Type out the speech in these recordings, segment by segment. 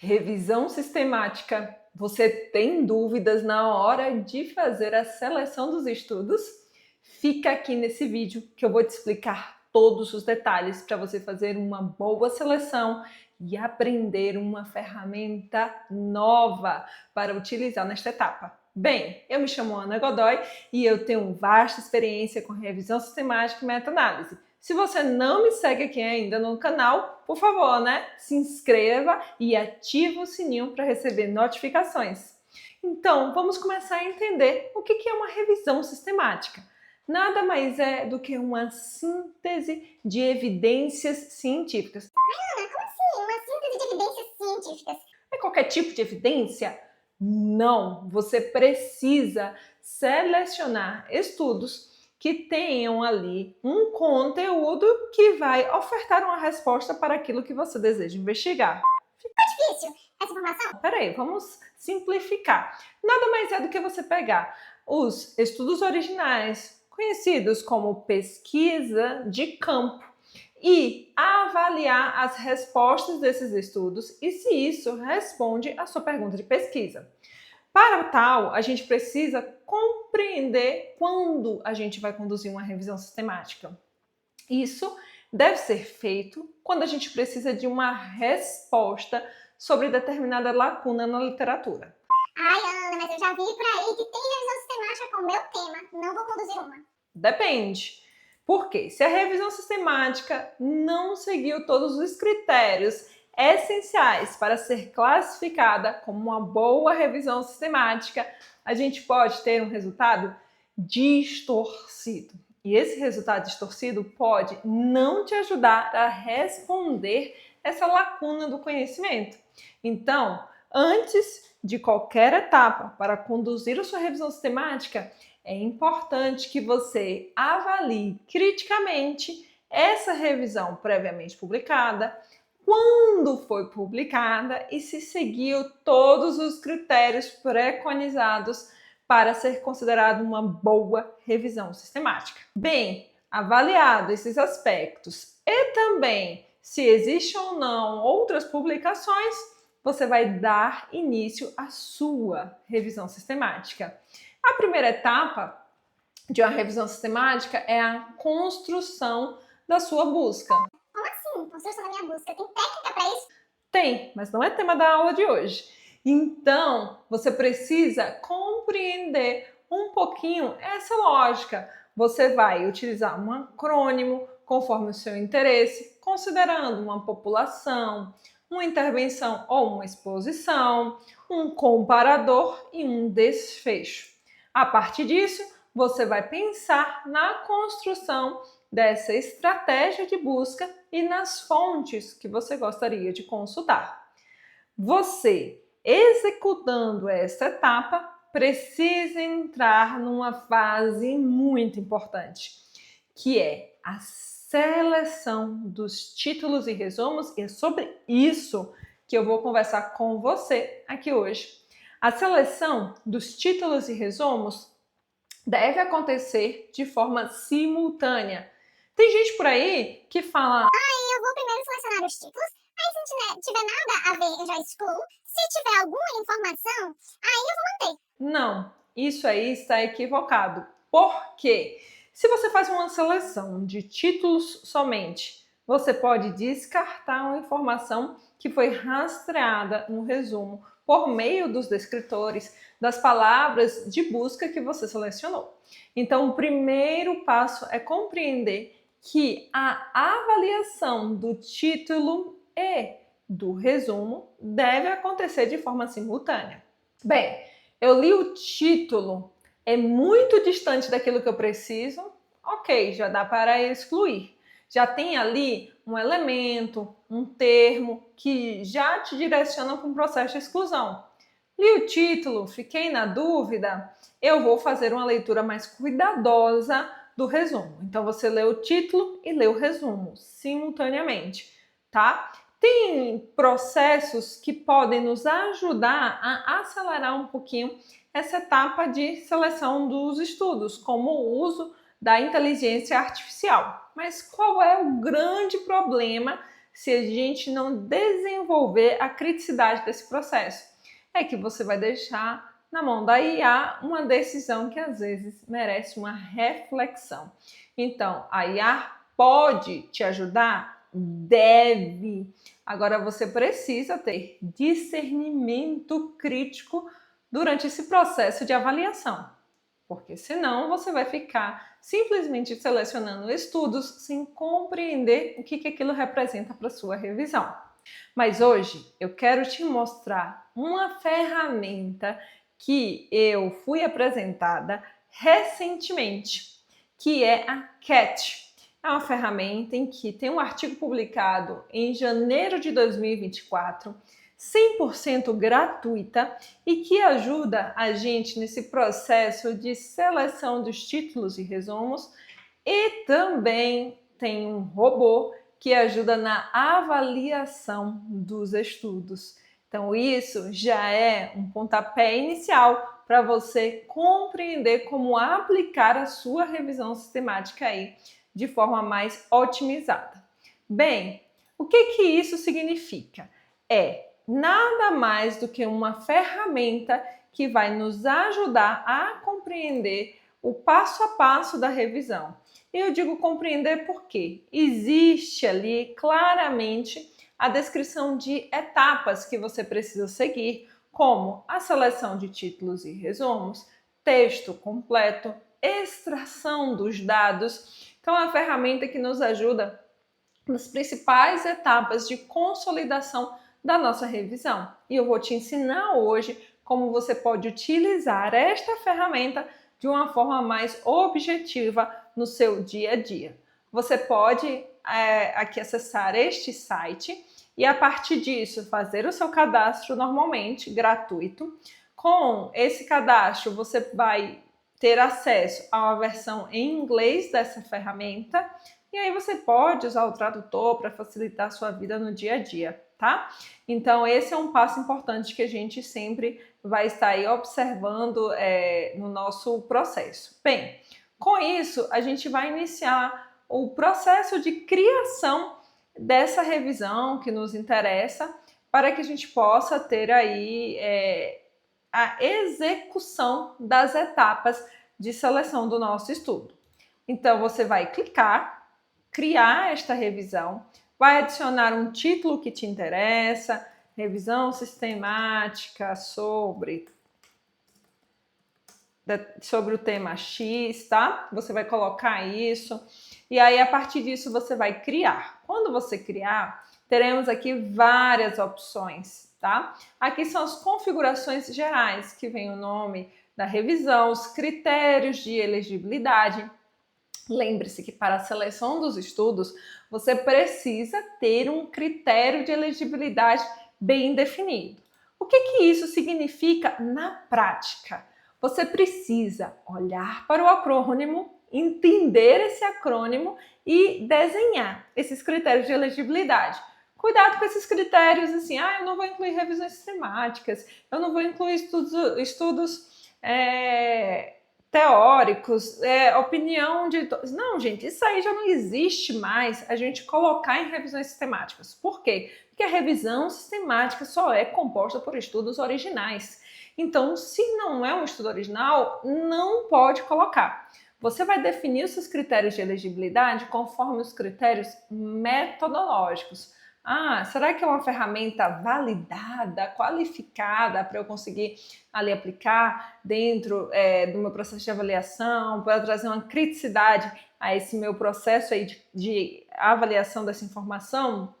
Revisão sistemática. Você tem dúvidas na hora de fazer a seleção dos estudos? Fica aqui nesse vídeo que eu vou te explicar todos os detalhes para você fazer uma boa seleção e aprender uma ferramenta nova para utilizar nesta etapa. Bem, eu me chamo Ana Godoy e eu tenho vasta experiência com revisão sistemática e meta-análise. Se você não me segue aqui ainda no canal, por favor, se inscreva e ative o sininho para receber notificações. Então, vamos começar a entender o que é uma revisão sistemática. Nada mais é do que uma síntese de evidências científicas. Ana, como assim? Uma síntese de evidências científicas? É qualquer tipo de evidência? Não, você precisa selecionar estudos que tenham ali um conteúdo que vai ofertar uma resposta para aquilo que você deseja investigar. É difícil essa informação? Peraí, vamos simplificar. Nada mais é do que você pegar os estudos originais, conhecidos como pesquisa de campo, e avaliar as respostas desses estudos e se isso responde à sua pergunta de pesquisa. Para tal, a gente precisa compreender quando a gente vai conduzir uma revisão sistemática. Isso deve ser feito quando a gente precisa de uma resposta sobre determinada lacuna na literatura. Ai, Ana, mas eu já vi por aí que tem revisão sistemática com o meu tema. Não vou conduzir uma. Depende. Porque se a revisão sistemática não seguiu todos os critérios essenciais para ser classificada como uma boa revisão sistemática, a gente pode ter um resultado distorcido. E esse resultado distorcido pode não te ajudar a responder essa lacuna do conhecimento. Então, antes de qualquer etapa para conduzir a sua revisão sistemática, é importante que você avalie criticamente essa revisão previamente publicada, quando foi publicada e se seguiu todos os critérios preconizados para ser considerado uma boa revisão sistemática. Bem, avaliado esses aspectos e também se existem ou não outras publicações, você vai dar início à sua revisão sistemática. A primeira etapa de uma revisão sistemática é a construção da sua busca. Como assim? Construção da minha busca. Tem técnica para isso? Tem, mas não é tema da aula de hoje. Então, você precisa compreender um pouquinho essa lógica. Você vai utilizar um acrônimo conforme o seu interesse, considerando uma população, uma intervenção ou uma exposição, um comparador e um desfecho. A partir disso, você vai pensar na construção dessa estratégia de busca e nas fontes que você gostaria de consultar. Você, executando esta etapa, precisa entrar numa fase muito importante, que é a seleção dos títulos e resumos, e é sobre isso que eu vou conversar com você aqui hoje. A seleção dos títulos e resumos deve acontecer de forma simultânea. Tem gente por aí que fala: Eu vou primeiro selecionar os títulos. Aí, se não tiver nada a ver, eu já excluo. Se tiver alguma informação, aí eu vou manter. não, isso aí está equivocado. Por quê? Se você faz uma seleção de títulos somente, você pode descartar uma informação que foi rastreada no resumo por meio dos descritores das palavras de busca que você selecionou. Então, o primeiro passo é compreender que a avaliação do título e do resumo deve acontecer de forma simultânea. Bem, eu li o título, é muito distante daquilo que eu preciso, ok, já dá para excluir. Já tem ali um elemento, um termo que já te direciona para um processo de exclusão. Li o título, fiquei na dúvida, eu vou fazer uma leitura mais cuidadosa do resumo. Então você lê o título e lê o resumo simultaneamente, tá? Tem processos que podem nos ajudar a acelerar um pouquinho essa etapa de seleção dos estudos, como o uso da inteligência artificial. Mas qual é o grande problema se a gente não desenvolver a criticidade desse processo. É que você vai deixar na mão da IA uma decisão que às vezes merece uma reflexão. Então, a IA pode te ajudar? Deve. Agora você precisa ter discernimento crítico durante esse processo de avaliação, porque senão você vai ficar simplesmente selecionando estudos sem compreender o que aquilo representa para a sua revisão. Mas hoje eu quero te mostrar uma ferramenta que eu fui apresentada recentemente, que é a CAT. É uma ferramenta em que tem um artigo publicado em janeiro de 2024, 100% gratuita e que ajuda a gente nesse processo de seleção dos títulos e resumos, e também tem um robô que ajuda na avaliação dos estudos. Então, isso já é um pontapé inicial para você compreender como aplicar a sua revisão sistemática aí de forma mais otimizada. Bem, o que isso significa? É nada mais do que uma ferramenta que vai nos ajudar a compreender o passo a passo da revisão. Eu digo compreender porque existe ali claramente a descrição de etapas que você precisa seguir, como a seleção de títulos e resumos, texto completo, extração dos dados. Então, é uma ferramenta que nos ajuda nas principais etapas de consolidação da nossa revisão. E eu vou te ensinar hoje como você pode utilizar esta ferramenta de uma forma mais objetiva no seu dia a dia. Você pode aqui acessar este site e a partir disso fazer o seu cadastro normalmente, gratuito. Com esse cadastro você vai ter acesso a uma versão em inglês dessa ferramenta e aí você pode usar o tradutor para facilitar a sua vida no dia a dia, tá? Então esse é um passo importante que a gente sempre vai estar aí observando no nosso processo. Bem, com isso a gente vai iniciar o processo de criação dessa revisão que nos interessa para que a gente possa ter aí a execução das etapas de seleção do nosso estudo. Então você vai clicar, criar esta revisão, vai adicionar um título que te interessa, revisão sistemática sobre o tema X, tá? Você vai colocar isso e aí a partir disso você vai criar. Quando você criar, teremos aqui várias opções, tá? Aqui são as configurações gerais, que vem o nome da revisão, os critérios de elegibilidade. Lembre-se que para a seleção dos estudos, você precisa ter um critério de elegibilidade bem definido. O que isso significa na prática? Você precisa olhar para o acrônimo, entender esse acrônimo e desenhar esses critérios de elegibilidade. Cuidado com esses critérios assim, eu não vou incluir revisões sistemáticas, eu não vou incluir estudos teóricos, opinião de... Não, gente, isso aí já não existe mais a gente colocar em revisões sistemáticas. Por quê? Porque a revisão sistemática só é composta por estudos originais. Então, se não é um estudo original, não pode colocar. Você vai definir os seus critérios de elegibilidade conforme os critérios metodológicos. Será que é uma ferramenta validada, qualificada para eu conseguir ali aplicar dentro do meu processo de avaliação, para trazer uma criticidade a esse meu processo aí de avaliação dessa informação?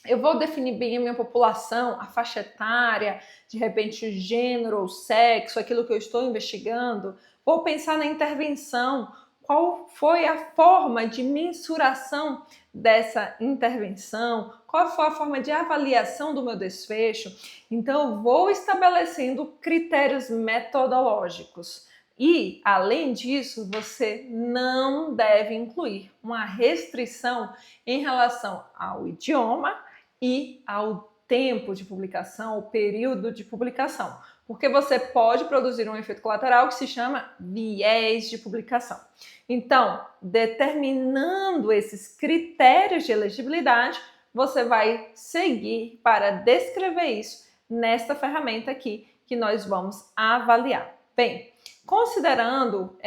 Eu vou definir bem a minha população, a faixa etária, de repente o gênero ou sexo, aquilo que eu estou investigando. Vou pensar na intervenção. Qual foi a forma de mensuração dessa intervenção? Qual foi a forma de avaliação do meu desfecho? Então, eu vou estabelecendo critérios metodológicos. E, além disso, você não deve incluir uma restrição em relação ao idioma e ao tempo de publicação, o período de publicação, porque você pode produzir um efeito colateral que se chama viés de publicação. Então, determinando esses critérios de elegibilidade, você vai seguir para descrever isso nesta ferramenta aqui que nós vamos avaliar. Bem, considerando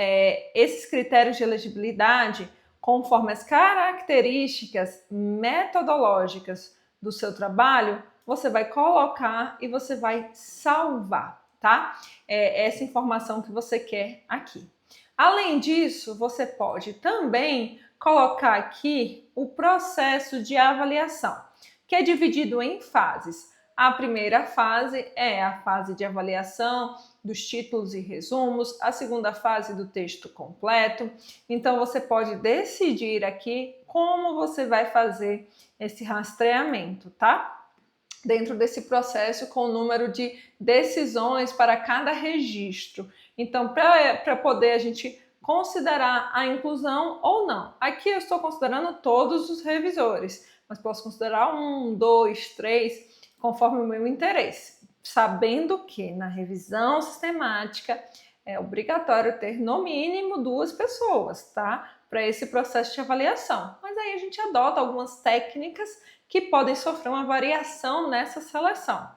esses critérios de elegibilidade, conforme as características metodológicas do seu trabalho, você vai colocar e você vai salvar, tá? Essa informação que você quer aqui. Além disso, você pode também colocar aqui o processo de avaliação, que é dividido em fases. A primeira fase é a fase de avaliação dos títulos e resumos, a segunda fase do texto completo. Então, você pode decidir aqui como você vai fazer esse rastreamento, tá? Dentro desse processo com o número de decisões para cada registro. Então, para poder a gente considerar a inclusão ou não. Aqui eu estou considerando todos os revisores, mas posso considerar 1, 2, 3, conforme o meu interesse. Sabendo que na revisão sistemática é obrigatório ter no mínimo 2 pessoas, tá? Para esse processo de avaliação. Mas aí a gente adota algumas técnicas que podem sofrer uma variação nessa seleção.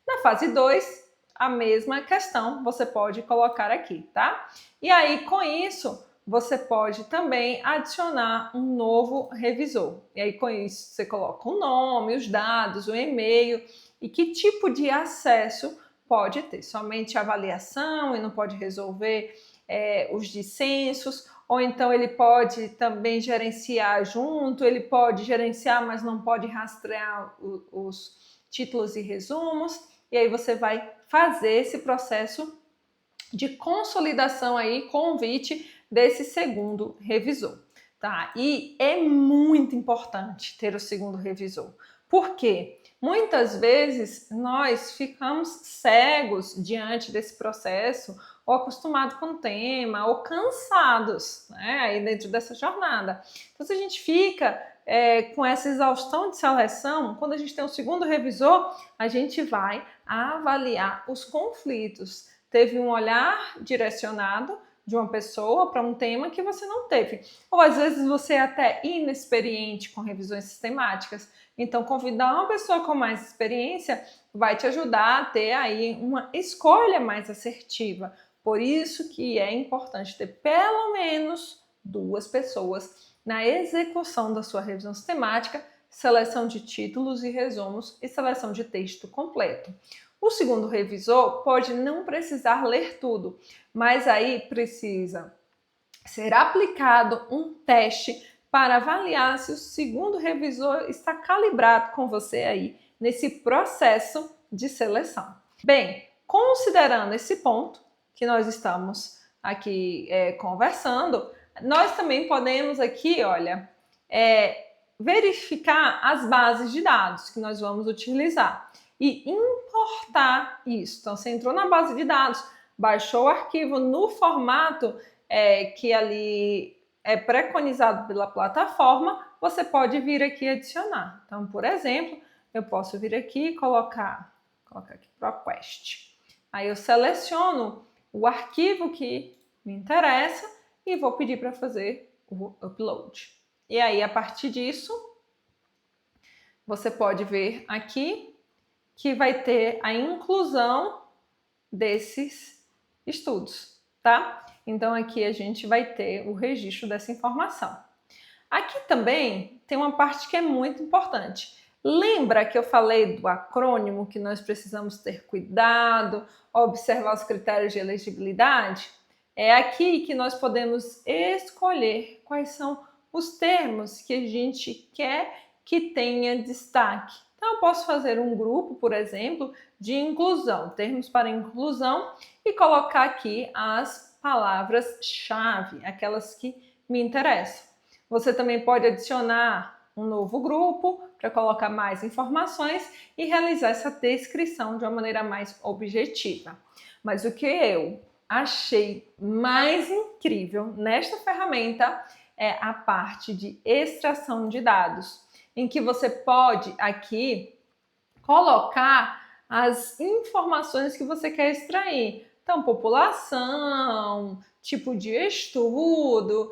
Na fase 2, a mesma questão você pode colocar aqui, tá? E aí, com isso, você pode também adicionar um novo revisor. E aí, com isso, você coloca o nome, os dados, o e-mail e que tipo de acesso pode ter. Somente avaliação e não pode resolver os dissensos, ou então ele pode também gerenciar junto, ele pode gerenciar, mas não pode rastrear os títulos e resumos, e aí você vai fazer esse processo de consolidação aí, convite desse segundo revisor, tá? E é muito importante ter o segundo revisor. Por quê? Muitas vezes nós ficamos cegos diante desse processo, ou acostumados com o tema, ou cansados, né, aí dentro dessa jornada. Então, se a gente fica com essa exaustão de seleção, quando a gente tem um segundo revisor, a gente vai avaliar os conflitos. Teve um olhar direcionado de uma pessoa para um tema que você não teve. Ou às vezes você é até inexperiente com revisões sistemáticas. Então, convidar uma pessoa com mais experiência vai te ajudar a ter aí uma escolha mais assertiva. Por isso que é importante ter pelo menos 2 pessoas na execução da sua revisão sistemática, seleção de títulos e resumos e seleção de texto completo. O segundo revisor pode não precisar ler tudo, mas aí precisa ser aplicado um teste para avaliar se o segundo revisor está calibrado com você aí nesse processo de seleção. Bem, considerando esse ponto que nós estamos aqui conversando, nós também podemos aqui, olha, verificar as bases de dados que nós vamos utilizar e importar isso. Então, você entrou na base de dados, baixou o arquivo no formato que ali é preconizado pela plataforma, você pode vir aqui adicionar. Então, por exemplo, eu posso vir aqui e colocar aqui ProQuest. Aí eu seleciono o arquivo que me interessa e vou pedir para fazer o upload. E aí, a partir disso, você pode ver aqui que vai ter a inclusão desses estudos, tá? Então, aqui a gente vai ter o registro dessa informação. Aqui também tem uma parte que é muito importante. Lembra que eu falei do acrônimo, que nós precisamos ter cuidado, observar os critérios de elegibilidade? É aqui que nós podemos escolher quais são os termos que a gente quer que tenha destaque. Então, eu posso fazer um grupo, por exemplo, de inclusão, termos para inclusão, e colocar aqui as palavras-chave, aquelas que me interessam. Você também pode adicionar um novo grupo para colocar mais informações e realizar essa descrição de uma maneira mais objetiva. Mas o que eu achei mais incrível nesta ferramenta é a parte de extração de dados, em que você pode aqui colocar as informações que você quer extrair. Então, população, tipo de estudo,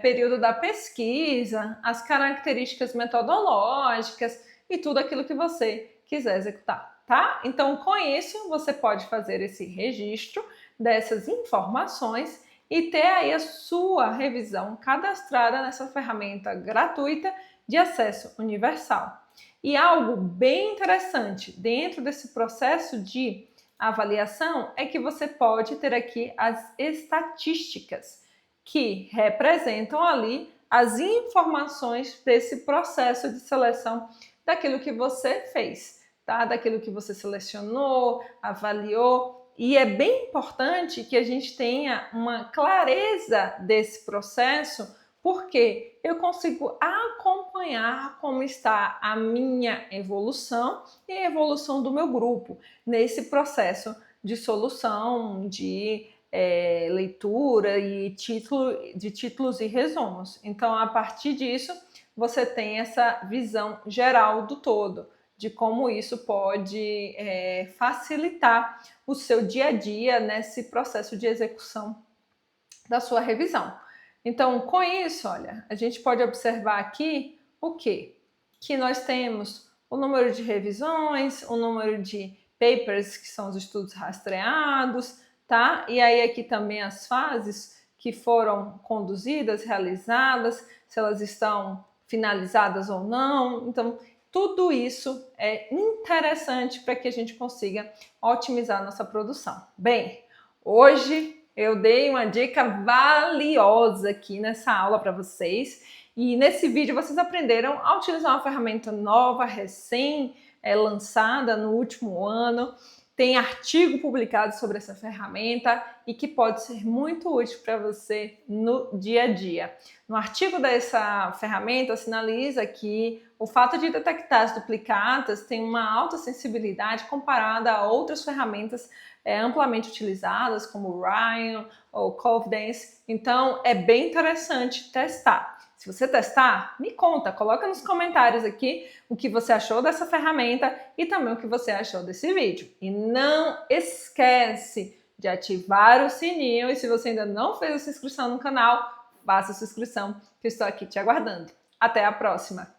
período da pesquisa, as características metodológicas. e tudo aquilo que você quiser executar, tá? Então, com isso, você pode fazer esse registro dessas informações e ter aí a sua revisão cadastrada nessa ferramenta gratuita de acesso universal. E algo bem interessante dentro desse processo de avaliação é que você pode ter aqui as estatísticas que representam ali as informações desse processo de seleção daquilo que você fez, tá? Daquilo que você selecionou, avaliou. E é bem importante que a gente tenha uma clareza desse processo, porque eu consigo acompanhar como está a minha evolução e a evolução do meu grupo nesse processo de solução, de leitura e de títulos e resumos. Então, a partir disso, você tem essa visão geral do todo, de como isso pode facilitar o seu dia a dia nesse processo de execução da sua revisão. Então, com isso, olha, a gente pode observar aqui o quê? Que nós temos o número de revisões, o número de papers, que são os estudos rastreados, tá? E aí aqui também as fases que foram conduzidas, realizadas, se elas estão finalizadas ou não. Então, tudo isso é interessante para que a gente consiga otimizar a nossa produção. Bem, hoje eu dei uma dica valiosa aqui nessa aula para vocês e nesse vídeo vocês aprenderam a utilizar uma ferramenta nova, lançada no último ano. Tem artigo publicado sobre essa ferramenta e que pode ser muito útil para você no dia a dia. No artigo dessa ferramenta, sinaliza que o fato de detectar as duplicatas tem uma alta sensibilidade comparada a outras ferramentas amplamente utilizadas, como o Rhino ou Confidence. Então, é bem interessante testar. Se você testar, me conta, coloca nos comentários aqui o que você achou dessa ferramenta e também o que você achou desse vídeo. E não esquece de ativar o sininho e se você ainda não fez a sua inscrição no canal, faça a sua inscrição que eu estou aqui te aguardando. Até a próxima!